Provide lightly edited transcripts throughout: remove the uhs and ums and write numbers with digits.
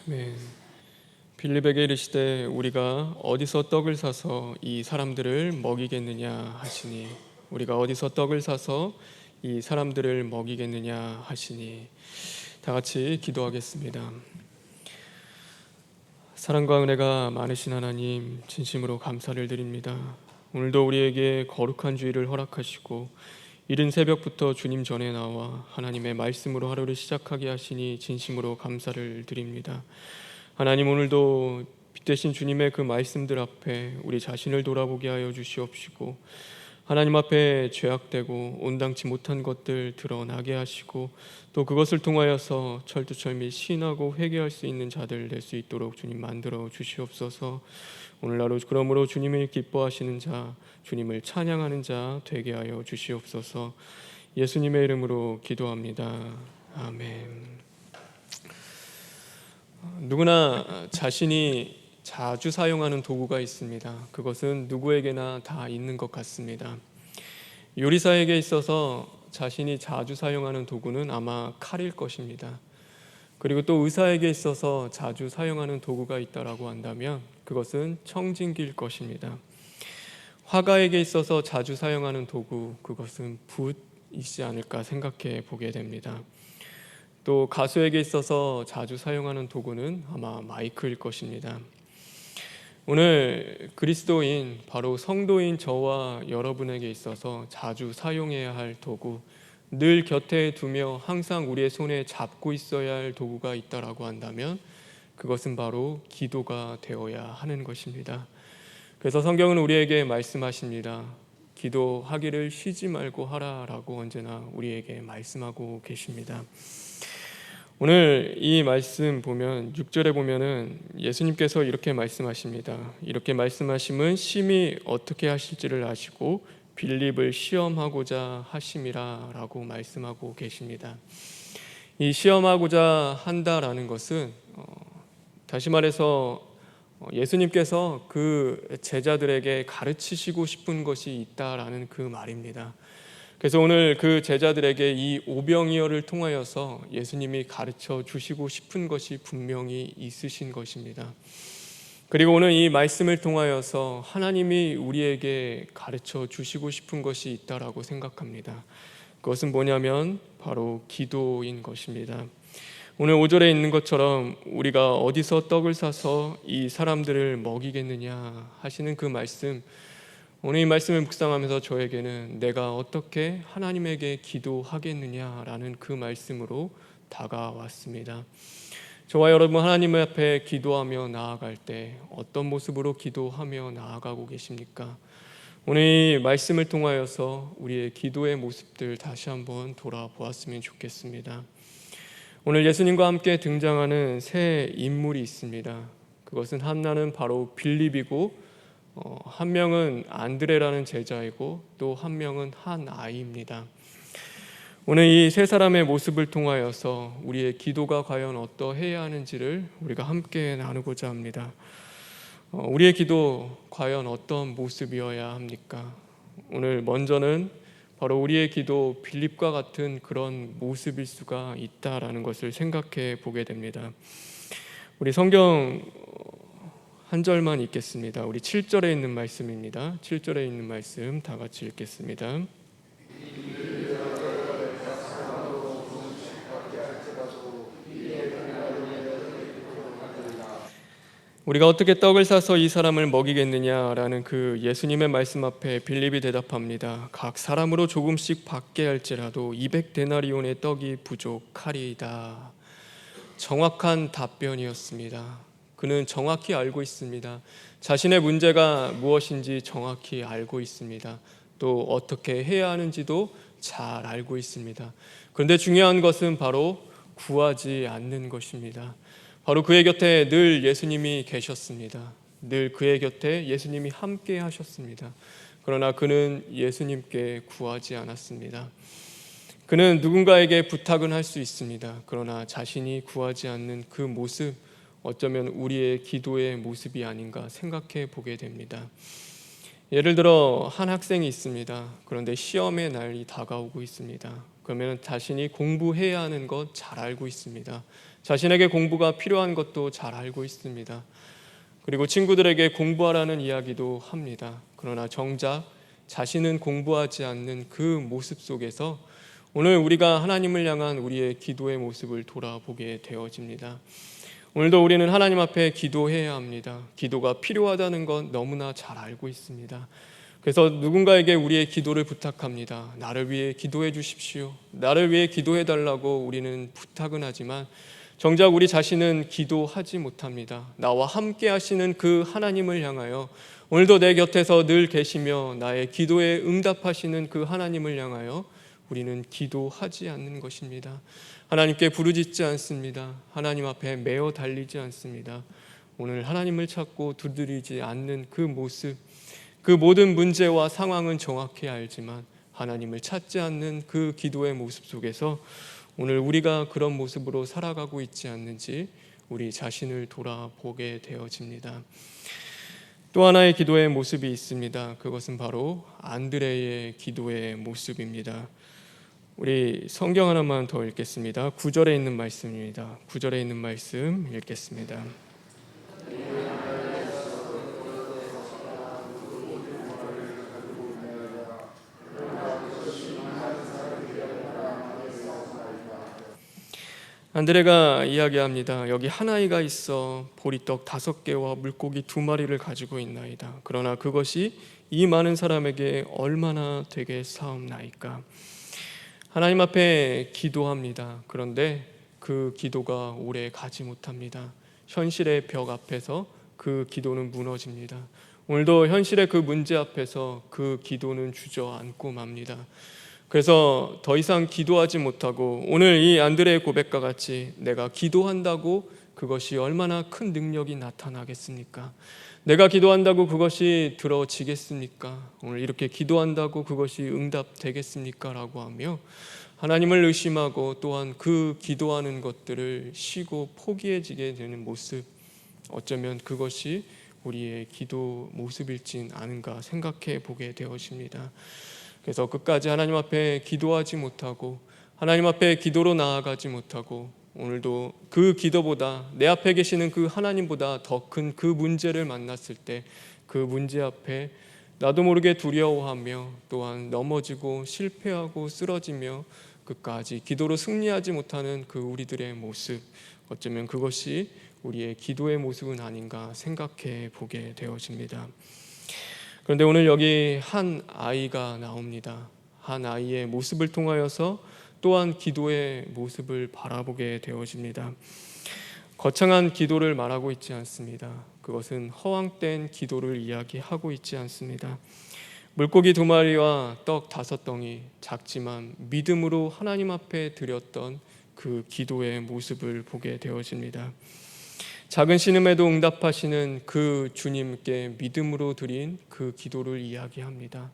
아멘. 빌립에게 이르시되 우리가 어디서 떡을 사서 이 사람들을 먹이겠느냐 하시니, 우리가 어디서 떡을 사서 이 사람들을 먹이겠느냐 하시니. 다 같이 기도하겠습니다. 사랑과 은혜가 많으신 하나님, 진심으로 감사를 드립니다. 오늘도 우리에게 거룩한 주일을 허락하시고 이른 새벽부터 주님 전에 나와 하나님의 말씀으로 하루를 시작하게 하시니 진심으로 감사를 드립니다. 하나님, 오늘도 빛되신 주님의 그 말씀들 앞에 우리 자신을 돌아보게 하여 주시옵시고, 하나님 앞에 죄악되고 온당치 못한 것들 드러나게 하시고, 또 그것을 통하여서 철두철미 시인하고 회개할 수 있는 자들 될 수 있도록 주님 만들어 주시옵소서. 오늘 하루 그러므로 주님을 기뻐하시는 자, 주님을 찬양하는 자 되게 하여 주시옵소서. 예수님의 이름으로 기도합니다. 아멘. 누구나 자신이 자주 사용하는 도구가 있습니다. 그것은 누구에게나 다 있는 것 같습니다. 요리사에게 있어서 자신이 자주 사용하는 도구는 아마 칼일 것입니다. 그리고 또 의사에게 있어서 자주 사용하는 도구가 있다라고 한다면 그것은 청진기일 것입니다. 화가에게 있어서 자주 사용하는 도구, 그것은 붓이지 않을까 생각해 보게 됩니다. 또 가수에게 있어서 자주 사용하는 도구는 아마 마이크일 것입니다. 오늘 그리스도인, 바로 성도인 저와 여러분에게 있어서 자주 사용해야 할 도구, 늘 곁에 두며 항상 우리의 손에 잡고 있어야 할 도구가 있다라고 한다면 그것은 바로 기도가 되어야 하는 것입니다. 그래서 성경은 우리에게 말씀하십니다. 기도하기를 쉬지 말고 하라라고 언제나 우리에게 말씀하고 계십니다. 오늘 이 말씀 보면 6절에 보면은 예수님께서 이렇게 말씀하십니다. 이렇게 말씀하심은 심히 어떻게 하실지를 아시고 빌립을 시험하고자 하심이라 라고 말씀하고 계십니다. 이 시험하고자 한다라는 것은 다시 말해서 예수님께서 그 제자들에게 가르치시고 싶은 것이 있다라는 그 말입니다. 그래서 오늘 그 제자들에게 이 오병이어를 통하여서 예수님이 가르쳐 주시고 싶은 것이 분명히 있으신 것입니다. 그리고 오늘 이 말씀을 통하여서 하나님이 우리에게 가르쳐 주시고 싶은 것이 있다라고 생각합니다. 그것은 뭐냐면 바로 기도인 것입니다. 오늘 5절에 있는 것처럼 우리가 어디서 떡을 사서 이 사람들을 먹이겠느냐 하시는 그 말씀, 오늘 이 말씀을 묵상하면서 저에게는 내가 어떻게 하나님에게 기도하겠느냐라는 그 말씀으로 다가왔습니다. 저와 여러분, 하나님 앞에 기도하며 나아갈 때 어떤 모습으로 기도하며 나아가고 계십니까? 오늘 이 말씀을 통하여서 우리의 기도의 모습들 다시 한번 돌아보았으면 좋겠습니다. 오늘 예수님과 함께 등장하는 새 인물이 있습니다. 그것은 하나는 바로 빌립이고 한 명은 안드레라는 제자이고 또 한 명은 한 아이입니다. 오늘 이 세 사람의 모습을 통하여서 우리의 기도가 과연 어떠해야 하는지를 우리가 함께 나누고자 합니다. 우리의 기도 과연 어떤 모습이어야 합니까? 오늘 먼저는 바로 우리의 기도 빌립과 같은 그런 모습일 수가 있다라는 것을 생각해 보게 됩니다. 우리 성경 한 절만 읽겠습니다. 우리 7절에 있는 말씀입니다. 7절에 있는 말씀 다 같이 읽겠습니다. 우리가 어떻게 떡을 사서 이 사람을 먹이겠느냐라는 그 예수님의 말씀 앞에 빌립이 대답합니다. 각 사람으로 조금씩 받게 할지라도 200데나리온의 떡이 부족하리이다. 정확한 답변이었습니다. 그는 정확히 알고 있습니다. 자신의 문제가 무엇인지 정확히 알고 있습니다. 또 어떻게 해야 하는지도 잘 알고 있습니다. 그런데 중요한 것은 바로 구하지 않는 것입니다. 바로 그의 곁에 늘 예수님이 계셨습니다. 늘 그의 곁에 예수님이 함께 하셨습니다. 그러나 그는 예수님께 구하지 않았습니다. 그는 누군가에게 부탁은 할 수 있습니다. 그러나 자신이 구하지 않는 그 모습, 어쩌면 우리의 기도의 모습이 아닌가 생각해 보게 됩니다. 예를 들어 한 학생이 있습니다. 그런데 시험의 날이 다가오고 있습니다. 그러면 자신이 공부해야 하는 것 잘 알고 있습니다. 자신에게 공부가 필요한 것도 잘 알고 있습니다. 그리고 친구들에게 공부하라는 이야기도 합니다. 그러나 정작 자신은 공부하지 않는 그 모습 속에서 오늘 우리가 하나님을 향한 우리의 기도의 모습을 돌아보게 되어집니다. 오늘도 우리는 하나님 앞에 기도해야 합니다. 기도가 필요하다는 건 너무나 잘 알고 있습니다. 그래서 누군가에게 우리의 기도를 부탁합니다. 나를 위해 기도해 주십시오. 나를 위해 기도해 달라고 우리는 부탁은 하지만 정작 우리 자신은 기도하지 못합니다. 나와 함께 하시는 그 하나님을 향하여 오늘도 내 곁에서 늘 계시며 나의 기도에 응답하시는 그 하나님을 향하여 우리는 기도하지 않는 것입니다. 하나님께 부르짖지 않습니다. 하나님 앞에 매어 달리지 않습니다. 오늘 하나님을 찾고 두드리지 않는 그 모습, 그 모든 문제와 상황은 정확히 알지만 하나님을 찾지 않는 그 기도의 모습 속에서 오늘 우리가 그런 모습으로 살아가고 있지 않는지 우리 자신을 돌아보게 되어집니다. 또 하나의 기도의 모습이 있습니다. 그것은 바로 안드레의 기도의 모습입니다. 우리 성경 하나만 더 읽겠습니다. 9절에 있는 말씀입니다. 9절에 있는 말씀 읽겠습니다. 안드레가 이야기합니다. 여기 한 아이가 있어 보리떡 5개와 물고기 2마리를 가지고 있나이다. 그러나 그것이 이 많은 사람에게 얼마나 되겠사옵나이까. 하나님 앞에 기도합니다. 그런데 그 기도가 오래 가지 못합니다. 현실의 벽 앞에서 그 기도는 무너집니다. 오늘도 현실의 그 문제 앞에서 그 기도는 주저앉고 맙니다. 그래서 더 이상 기도하지 못하고 오늘 이 안드레의 고백과 같이 내가 기도한다고 그것이 얼마나 큰 능력이 나타나겠습니까? 내가 기도한다고 그것이 들어지겠습니까? 오늘 이렇게 기도한다고 그것이 응답되겠습니까? 라고 하며 하나님을 의심하고 또한 그 기도하는 것들을 쉬고 포기해지게 되는 모습, 어쩌면 그것이 우리의 기도 모습일진 않은가 생각해 보게 되어집니다. 그래서 끝까지 하나님 앞에 기도하지 못하고 하나님 앞에 기도로 나아가지 못하고 오늘도 그 기도보다 내 앞에 계시는 그 하나님보다 더 큰 그 문제를 만났을 때 그 문제 앞에 나도 모르게 두려워하며 또한 넘어지고 실패하고 쓰러지며 끝까지 기도로 승리하지 못하는 그 우리들의 모습, 어쩌면 그것이 우리의 기도의 모습은 아닌가 생각해 보게 되어집니다. 그런데 오늘 여기 한 아이가 나옵니다. 한 아이의 모습을 통하여서 또한 기도의 모습을 바라보게 되어집니다. 거창한 기도를 말하고 있지 않습니다. 그것은 허황된 기도를 이야기하고 있지 않습니다. 물고기 2마리와 떡 5덩이, 작지만 믿음으로 하나님 앞에 드렸던 그 기도의 모습을 보게 되어집니다. 작은 신음에도 응답하시는 그 주님께 믿음으로 드린 그 기도를 이야기합니다.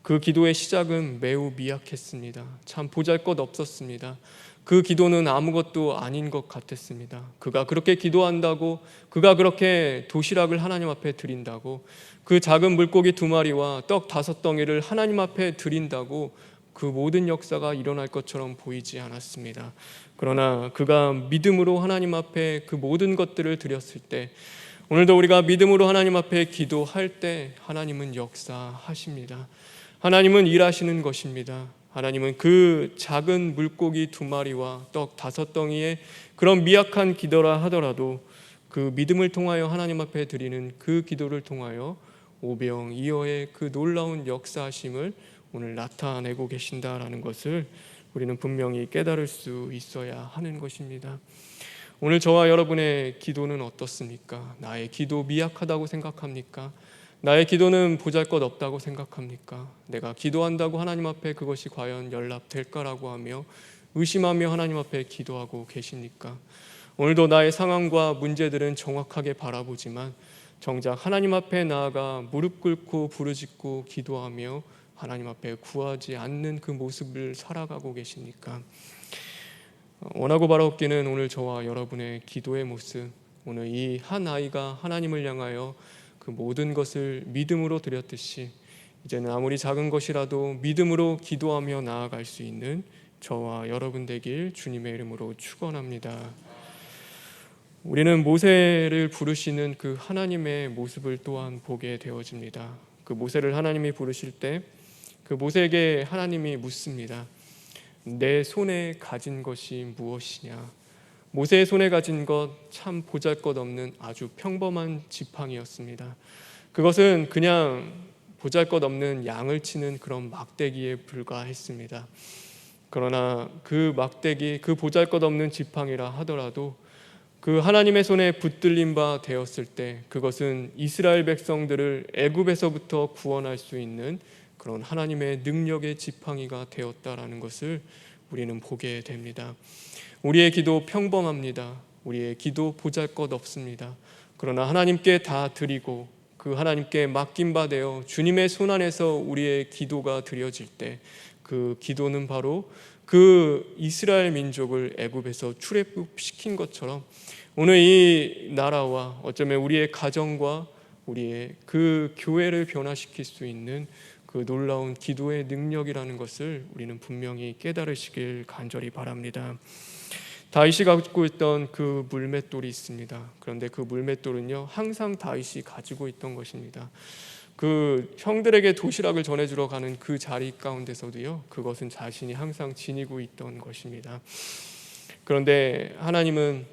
그 기도의 시작은 매우 미약했습니다. 참 보잘것없었습니다. 그 기도는 아무것도 아닌 것 같았습니다. 그가 그렇게 기도한다고, 그가 그렇게 도시락을 하나님 앞에 드린다고, 그 작은 물고기 2마리와 떡 5덩이를 하나님 앞에 드린다고 그 모든 역사가 일어날 것처럼 보이지 않았습니다. 그러나 그가 믿음으로 하나님 앞에 그 모든 것들을 드렸을 때, 오늘도 우리가 믿음으로 하나님 앞에 기도할 때 하나님은 역사하십니다. 하나님은 일하시는 것입니다. 하나님은 그 작은 물고기 2마리와 떡 5덩이의 그런 미약한 기도라 하더라도 그 믿음을 통하여 하나님 앞에 드리는 그 기도를 통하여 오병이어의 그 놀라운 역사하심을 오늘 나타내고 계신다라는 것을 우리는 분명히 깨달을 수 있어야 하는 것입니다. 오늘 저와 여러분의 기도는 어떻습니까? 나의 기도 미약하다고 생각합니까? 나의 기도는 보잘것없다고 생각합니까? 내가 기도한다고 하나님 앞에 그것이 과연 연락될까라고 하며 의심하며 하나님 앞에 기도하고 계십니까? 오늘도 나의 상황과 문제들은 정확하게 바라보지만 정작 하나님 앞에 나아가 무릎 꿇고 부르짖고 기도하며 하나님 앞에 구하지 않는 그 모습을 살아가고 계십니까? 원하고 바라옵기는 오늘 저와 여러분의 기도의 모습, 오늘 이 한 아이가 하나님을 향하여 그 모든 것을 믿음으로 드렸듯이 이제는 아무리 작은 것이라도 믿음으로 기도하며 나아갈 수 있는 저와 여러분 되길 주님의 이름으로 축원합니다. 우리는 모세를 부르시는 그 하나님의 모습을 또한 보게 되어집니다. 그 모세를 하나님이 부르실 때 그 모세에게 하나님이 묻습니다. 내 손에 가진 것이 무엇이냐? 모세의 손에 가진 것 참 보잘것없는 아주 평범한 지팡이였습니다. 그것은 그냥 보잘것없는 양을 치는 그런 막대기에 불과했습니다. 그러나 그 막대기, 그 보잘것없는 지팡이라 하더라도 그 하나님의 손에 붙들린 바 되었을 때 그것은 이스라엘 백성들을 애굽에서부터 구원할 수 있는 그런 하나님의 능력의 지팡이가 되었다라는 것을 우리는 보게 됩니다. 우리의 기도 평범합니다. 우리의 기도 보잘것없습니다. 그러나 하나님께 다 드리고 그 하나님께 맡긴 바 되어 주님의 손 안에서 우리의 기도가 드려질 때 그 기도는 바로 그 이스라엘 민족을 애굽에서 출애굽시킨 것처럼 오늘 이 나라와 어쩌면 우리의 가정과 우리의 그 교회를 변화시킬 수 있는 그 놀라운 기도의 능력이라는 것을 우리는 분명히 깨달으시길 간절히 바랍니다. 다윗이 갖고 있던 그 물맷돌이 있습니다. 그런데 그 물맷돌은요 항상 다윗이 가지고 있던 것입니다. 그 형들에게 도시락을 전해주러 가는 그 자리 가운데서도요 그것은 자신이 항상 지니고 있던 것입니다. 그런데 하나님은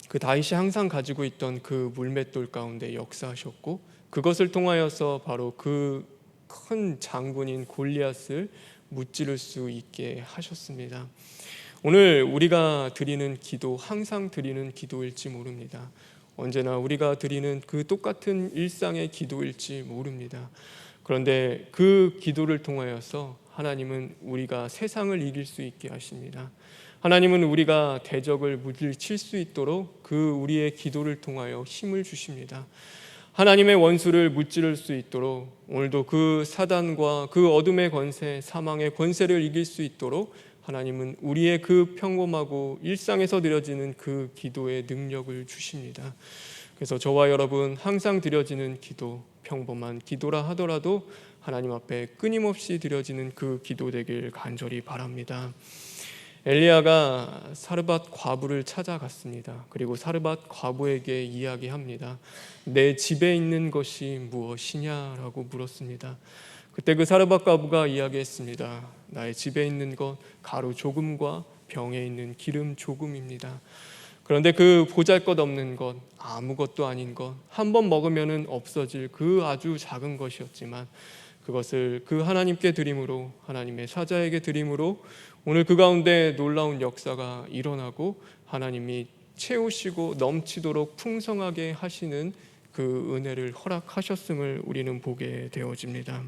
그 다윗이 항상 가지고 있던 그 물맷돌 가운데 역사하셨고 그것을 통하여서 바로 그 큰 장군인 골리앗을 무찌를 수 있게 하셨습니다. 오늘 우리가 드리는 기도 항상 드리는 기도일지 모릅니다. 언제나 우리가 드리는 그 똑같은 일상의 기도일지 모릅니다. 그런데 그 기도를 통하여서 하나님은 우리가 세상을 이길 수 있게 하십니다. 하나님은 우리가 대적을 물리칠 수 있도록 그 우리의 기도를 통하여 힘을 주십니다. 하나님의 원수를 무찌를 수 있도록 오늘도 그 사단과 그 어둠의 권세, 사망의 권세를 이길 수 있도록 하나님은 우리의 그 평범하고 일상에서 드려지는 그 기도의 능력을 주십니다. 그래서 저와 여러분 항상 드려지는 기도, 평범한 기도라 하더라도 하나님 앞에 끊임없이 드려지는 그 기도 되길 간절히 바랍니다. 엘리야가 사르밧 과부를 찾아갔습니다. 그리고 사르밧 과부에게 이야기합니다. 내 집에 있는 것이 무엇이냐라고 물었습니다. 그때 그 사르밧 과부가 이야기했습니다. 나의 집에 있는 것 가루 조금과 병에 있는 기름 조금입니다. 그런데 그 보잘것없는 것, 아무것도 아닌 것, 한 번 먹으면 없어질 그 아주 작은 것이었지만 그것을 그 하나님께 드림으로, 하나님의 사자에게 드림으로 오늘 그 가운데 놀라운 역사가 일어나고 하나님이 채우시고 넘치도록 풍성하게 하시는 그 은혜를 허락하셨음을 우리는 보게 되어집니다.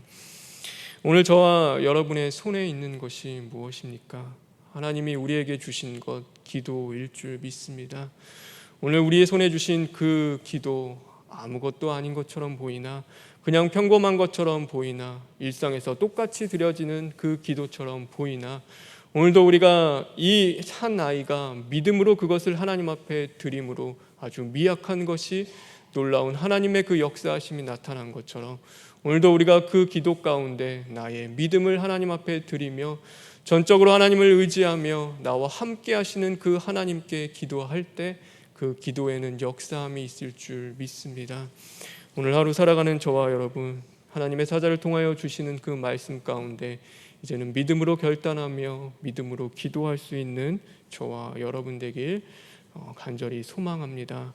오늘 저와 여러분의 손에 있는 것이 무엇입니까? 하나님이 우리에게 주신 것 기도일 줄 믿습니다. 오늘 우리의 손에 주신 그 기도 아무것도 아닌 것처럼 보이나 그냥 평범한 것처럼 보이나 일상에서 똑같이 드려지는 그 기도처럼 보이나 오늘도 우리가 이 한 아이가 믿음으로 그것을 하나님 앞에 드림으로 아주 미약한 것이 놀라운 하나님의 그 역사하심이 나타난 것처럼 오늘도 우리가 그 기도 가운데 나의 믿음을 하나님 앞에 드리며 전적으로 하나님을 의지하며 나와 함께 하시는 그 하나님께 기도할 때 그 기도에는 역사함이 있을 줄 믿습니다. 오늘 하루 살아가는 저와 여러분 하나님의 사자를 통하여 주시는 그 말씀 가운데 이제는 믿음으로 결단하며 믿음으로 기도할 수 있는 저와 여러분 되길 간절히 소망합니다.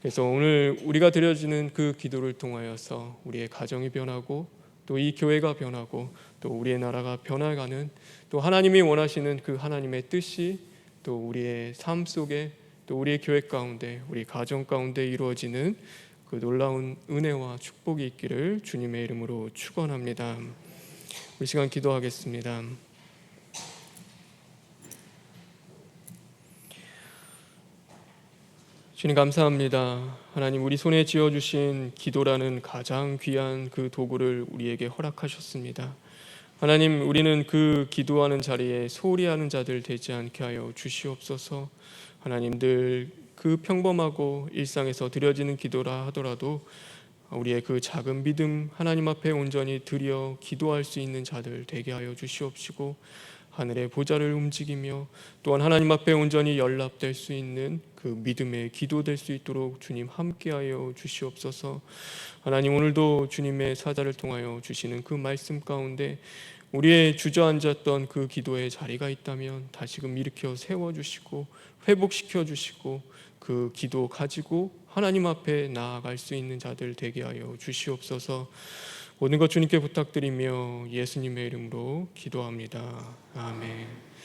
그래서 오늘 우리가 드려지는 그 기도를 통하여서 우리의 가정이 변하고 또 이 교회가 변하고 또 우리의 나라가 변화가는 또 하나님이 원하시는 그 하나님의 뜻이 또 우리의 삶 속에 또 우리의 교회 가운데 우리 가정 가운데 이루어지는 그 놀라운 은혜와 축복이 있기를 주님의 이름으로 축원합니다. 우리 시간 기도하겠습니다. 주님 감사합니다. 하나님 우리 손에 쥐어주신 기도라는 가장 귀한 그 도구를 우리에게 허락하셨습니다. 하나님 우리는 그 기도하는 자리에 소홀히 하는 자들 되지 않게 하여 주시옵소서. 하나님 늘 그 평범하고 일상에서 드려지는 기도라 하더라도 우리의 그 작은 믿음 하나님 앞에 온전히 드려 기도할 수 있는 자들 되게 하여 주시옵시고, 하늘의 보좌를 움직이며 또한 하나님 앞에 온전히 연락될 수 있는 그 믿음의 기도될 수 있도록 주님 함께하여 주시옵소서. 하나님, 오늘도 주님의 사자를 통하여 주시는 그 말씀 가운데 우리의 주저앉았던 그 기도의 자리가 있다면 다시금 일으켜 세워주시고 회복시켜 주시고, 그 기도 가지고 하나님 앞에 나아갈 수 있는 자들 되게 하여 주시옵소서. 모든 것 주님께 부탁드리며 예수님의 이름으로 기도합니다. 아멘.